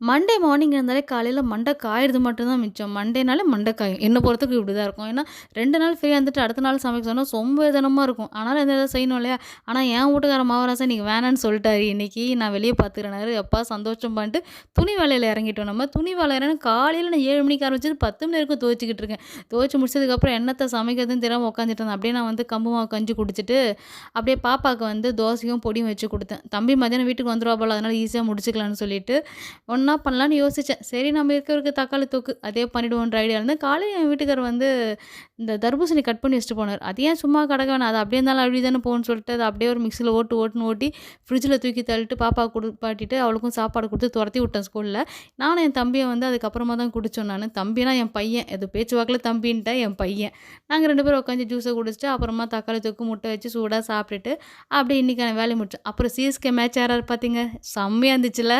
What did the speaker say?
Monday morning இருந்தாலே காலையில மண்டை காய்றது மட்டும் தான் மிச்சம். மண்டேனாலே மண்டை காயும். என்ன பொறுத்தவரைக்கும் இப்படிதான் இருக்கும். ஏன்னா 2 நாள் ஃப்ரீயா இருந்துட்டு அடுத்த நாள் சமைக்க சொன்னா சோம்பேறித்தனமா இருக்கும். ஆனாலும் எதாவது செய்யணும் இல்லையா? ஆனா என் வீட்டுக்காரர் மாவராசன் இன்னைக்கு வேணான்னு சொல்லிட்டாரு. இன்னைக்கு நான் வெளிய பார்த்துக்கிறேன்னாரு. அப்பா சந்தோஷம்ப்பான்ட்டு துணி வேலையில இறங்கிட்டோம் நம்ம. துணி வேலை இறங்குன காலையில நான் 7 மணிக்கு ஆரம்பிச்சது 10 மணி வரைக்கும் துவைச்சுக்கிட்டு இருக்கேன். துவைச்சு முடிச்சதுக்கப்புறம் என்னத்த சமைக்கிறதுன்னு தெரியாம உட்காந்துட்டு இருந்தேன். அப்படியே நான் வந்து கம்பு மாவு கஞ்சி குடிச்சிட்டு, அப்படியே பாப்பாவுக்கு வந்து தோசையும் பொடியும் வச்சு குடுத்தேன். தம்பி மதியானம் வீட்டுக்கு வந்துருவா போல, அதனால ஈஸியா முடிச்சுக்கலான்னு சொல்லிட்டு ஒண்ணா பண்ணலான்னு யோசிச்சேன். சரி நம்ம இருக்கறதுக்கு தக்காளி தொக்கு, அதே பண்ணிடுவோன்ற ஐடியால இருந்தேன். காலையில என் வீட்டுக்காரர் வந்து இந்த தர்பூசணி கட் பண்ணி வச்சுட்டு போனாரு. அது ஏன் சும்மா கிடக்க வேணாம். அது அப்படியே இருந்தாலும் அழுவி தானே போகும்ன்னு சொல்லிட்டு, அத அப்படியே ஒரு மிக்ஸில ஓட்டுன்னு ஓட்டி, ஃப்ரிட்ஜில தூக்கி தள்ளிட்டு பாப்பாவுக்கு குளிப்பாட்டிட்டு, அவளுக்கும் சாப்பாடு குடுத்து தொரத்தி விட்டேன் ஸ்கூல்ல. நானும் என் தம்பியும் வந்து அதுக்கப்புறமா தான் குடிச்சோம் நானு. தம்பினா என் பையன். ஏதோ பேச்சு வாக்குல தம்பின்ட்டேன், என் பையன். நாங்க 2 பேரும் உட்காந்து ஜூஸ குடிச்சுட்டு, அப்புறமா தக்காளி தொக்கு, முட்டை வச்சு சூடா சாப்பிட்டுட்டு, அப்படியே இன்னைக்கான வேலைய முடிச்சோம். அப்புறம் சிஎஸ்கே மேட்ச் யாராரு பார்த்தீங்க? செம்மையா இருந்துச்சுல்ல?